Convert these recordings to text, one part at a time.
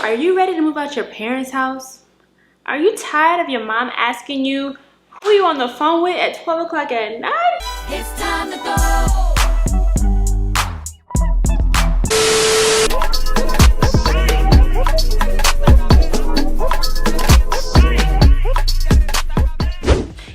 Are you ready to move out your parents' house? Are you tired of your mom asking you who you on the phone with at 12 o'clock at night? It's time to go.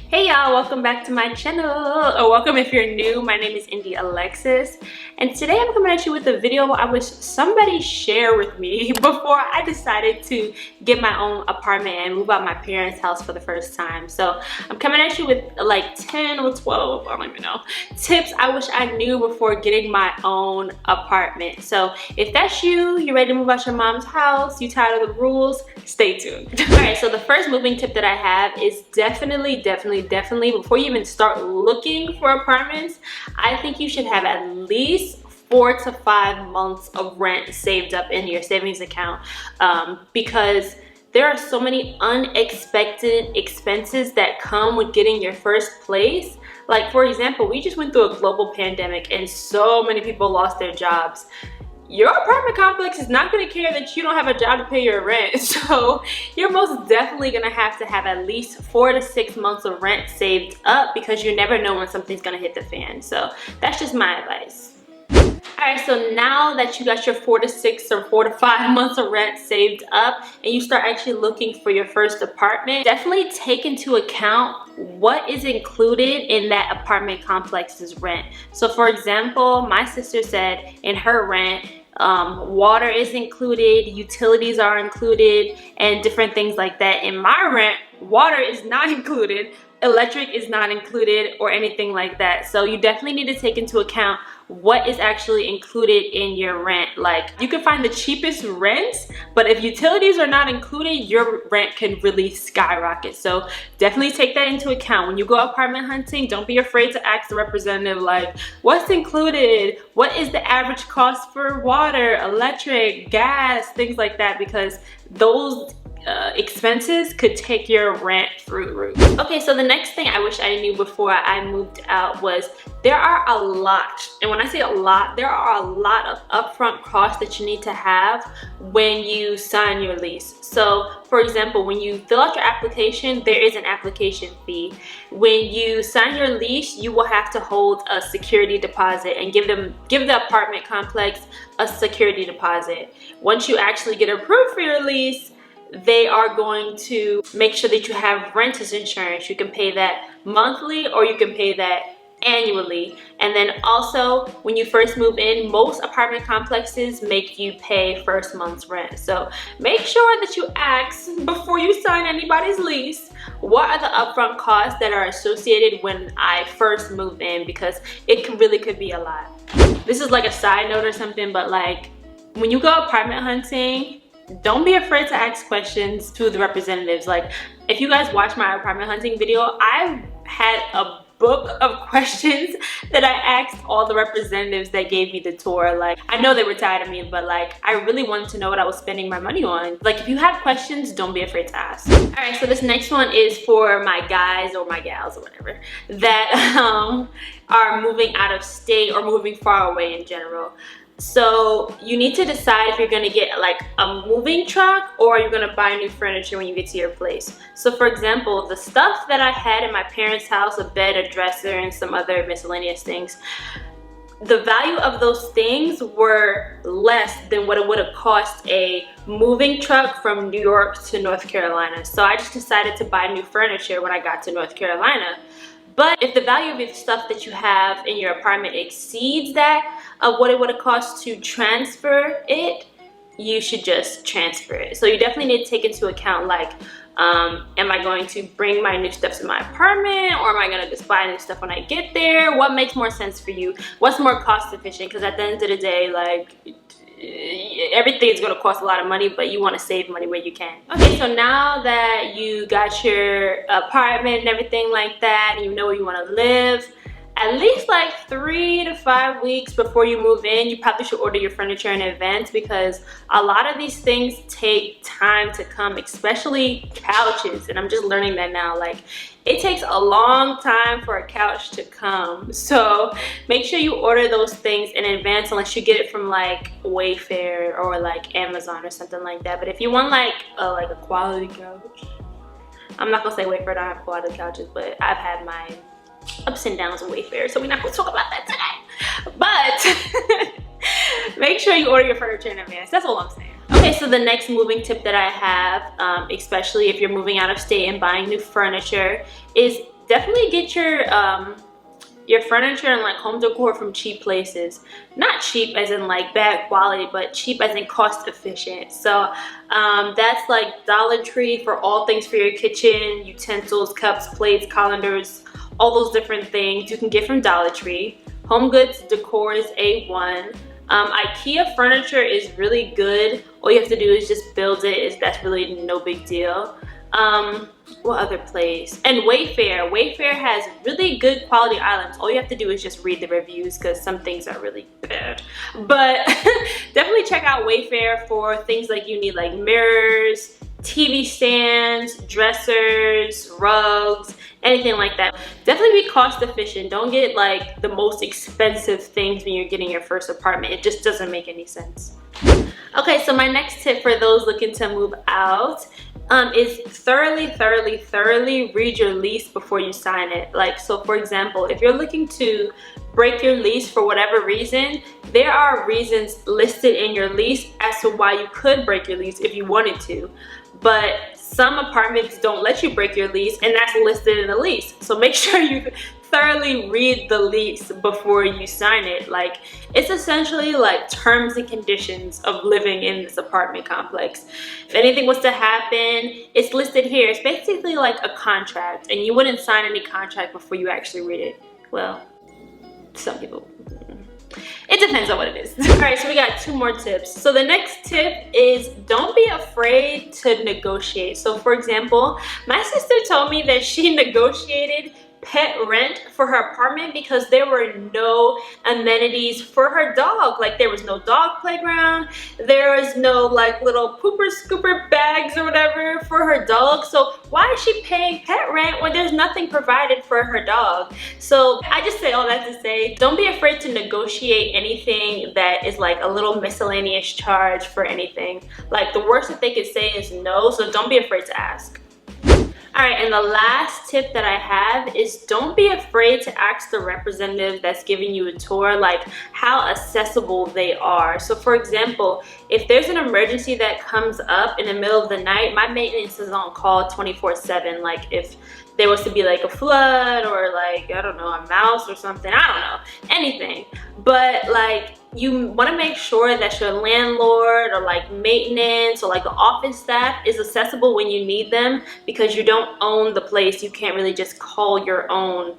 Hey y'all, welcome back to my channel, or welcome if you're new. My name is Indy Alexis, and today I'm coming at you with a video I wish somebody shared with me before I decided to get my own apartment and move out my parents' house for the first time. So I'm coming at you with like 10 or 12, I don't even know, tips I wish I knew before getting my own apartment. So if that's you, you're ready to move out your mom's house, you tired of the rules, stay tuned. Alright, so the first moving tip that I have is definitely before you even start looking for apartments, I think you should have at least 4 to 5 months of rent saved up in your savings account, because there are so many unexpected expenses that come with getting your first place. Like, for example, we just went through a global pandemic and so many people lost their jobs. Your apartment complex is not going to care that you don't have a job to pay your rent. So you're most definitely going to have at least 4 to 6 months of rent saved up, because you never know when something's going to hit the fan. So that's just my advice. Alright, so now that you got your 4 to 6 or 4 to 5 months of rent saved up and you start actually looking for your first apartment, definitely take into account what is included in that apartment complex's rent. So for example, my sister said in her rent, water is included, utilities are included, and different things like that. In my rent, water is not included, electric is not included, or anything like that. So you definitely need to take into account what is actually included in your rent. Like, you can find the cheapest rents, but if utilities are not included, your rent can really skyrocket. So definitely take that into account. When you go apartment hunting, don't be afraid to ask the representative, like, what's included? What is the average cost for water, electric, gas, things like that, because those expenses could take your rent through the roof. Okay, so the next thing I wish I knew before I moved out was there are a lot, and when I say a lot, there are a lot of upfront costs that you need to have when you sign your lease. So for example, when you fill out your application, there is an application fee. When you sign your lease, you will have to hold a security deposit and give the apartment complex a security deposit. Once you actually get approved for your lease, they are going to make sure that you have renter's insurance. You can pay that monthly or you can pay that annually. And then also, when you first move in, most apartment complexes make you pay first month's rent. So make sure that you ask before you sign anybody's lease, what are the upfront costs that are associated when I first move in, because it really could be a lot. This is like a side note or something, but like, when you go apartment hunting, don't be afraid to ask questions to the representatives. Like, if you guys watch my apartment hunting video, I had a book of questions that I asked all the representatives that gave me the tour. Like, I know they were tired of me, but like, I really wanted to know what I was spending my money on. Like, if you have questions, don't be afraid to ask. All right, so this next one is for my guys or my gals or whatever that are moving out of state or moving far away in general. So you need to decide if you're gonna get like a moving truck or you're gonna buy new furniture when you get to your place. So for example, the stuff that I had in my parents' house, a bed, a dresser, and some other miscellaneous things, the value of those things were less than what it would have cost a moving truck from New York to North Carolina. So I just decided to buy new furniture when I got to North Carolina. But if the value of the stuff that you have in your apartment exceeds that of what it would have cost to transfer it, you should just transfer it. So you definitely need to take into account, like, am I going to bring my new stuff to my apartment, or am I going to just buy new stuff when I get there? What makes more sense for you? What's more cost efficient? Because at the end of the day, like, everything is going to cost a lot of money, but you want to save money where you can. Okay, so now that you got your apartment and everything like that, and you know where you want to live, at least like 3 to 5 weeks before you move in, you probably should order your furniture in advance, because a lot of these things take time to come, especially couches. And I'm just learning that now. Like, it takes a long time for a couch to come. So make sure you order those things in advance, unless you get it from like Wayfair or like Amazon or something like that. But if you want like a quality couch, I'm not gonna say Wayfair don't have quality couches, but I've had my ups and downs with Wayfair, so we're not gonna talk about that today. But make sure you order your furniture in advance. That's all I'm saying. Okay, so the next moving tip that I have, especially if you're moving out of state and buying new furniture, is definitely get your furniture and like home decor from cheap places. Not cheap as in like bad quality, but cheap as in cost efficient. So that's like Dollar Tree for all things for your kitchen, utensils, cups, plates, colanders, all those different things you can get from Dollar Tree. Home Goods decor is A1. IKEA furniture is really good. All you have to do is just build it. That's really no big deal. What other place? And Wayfair. Wayfair has really good quality items. All you have to do is just read the reviews, because some things are really bad. But definitely check out Wayfair for things like you need, like mirrors, TV stands, dressers, rugs, anything like that. Definitely be cost efficient. Don't get like the most expensive things when you're getting your first apartment. It just doesn't make any sense. Okay, so my next tip for those looking to move out is thoroughly read your lease before you sign it. Like, so for example, if you're looking to break your lease for whatever reason, there are reasons listed in your lease as to why you could break your lease if you wanted to. But some apartments don't let you break your lease, and that's listed in the lease. So make sure you thoroughly read the lease before you sign it. Like, it's essentially like terms and conditions of living in this apartment complex. If anything was to happen, it's listed here. It's basically like a contract, and you wouldn't sign any contract before you actually read it. Well, some people. It depends on what it is. All right, so we got 2 more tips. So the next tip is don't be afraid to negotiate. So for example, my sister told me that she negotiated pet rent for her apartment because there were no amenities for her dog. Like, there was no dog playground, there was no like little pooper scooper bags or whatever for her dog. So why is she paying pet rent when there's nothing provided for her dog? So I just say all that to say, don't be afraid to negotiate anything that is like a little miscellaneous charge for anything. Like, the worst that they could say is no, so don't be afraid to ask. All right, and the last tip that I have is don't be afraid to ask the representative that's giving you a tour, like, how accessible they are. So for example, if there's an emergency that comes up in the middle of the night, my maintenance is on call 24/7. Like, if there was to be like a flood or like, I don't know, a mouse or something, I don't know, anything. But like, you want to make sure that your landlord or like maintenance or like the office staff is accessible when you need them, because you don't own the place. You can't really just call your own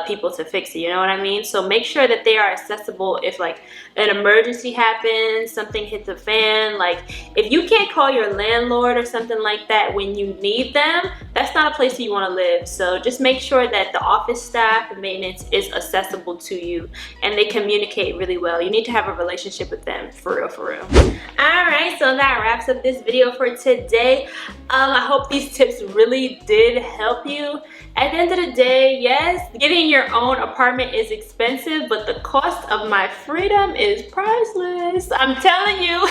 people to fix it, you know what I mean? So make sure that they are accessible if like an emergency happens, something hits the fan. Like, if you can't call your landlord or something like that when you need them, that's not a place that you want to live. So just make sure that the office staff and maintenance is accessible to you and they communicate really well. You need to have a relationship with them, for real, for real. All right, so that wraps up this video for today. I hope these tips really did help you. At the end of the day, yes, getting your own apartment is expensive, but the cost of my freedom is priceless. I'm telling you,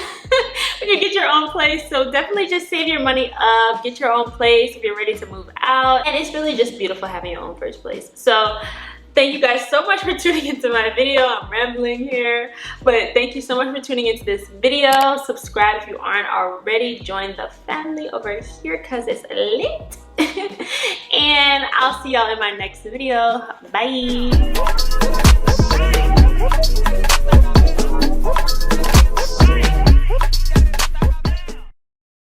when you get your own place. So definitely just save your money up, get your own place if you're ready to move out. And it's really just beautiful having your own first place. So thank you guys so much for tuning into my video. I'm rambling here, but thank you so much for tuning into this video. Subscribe if you aren't already. Join the family over here because it's lit. And I'll see y'all in my next video. Bye.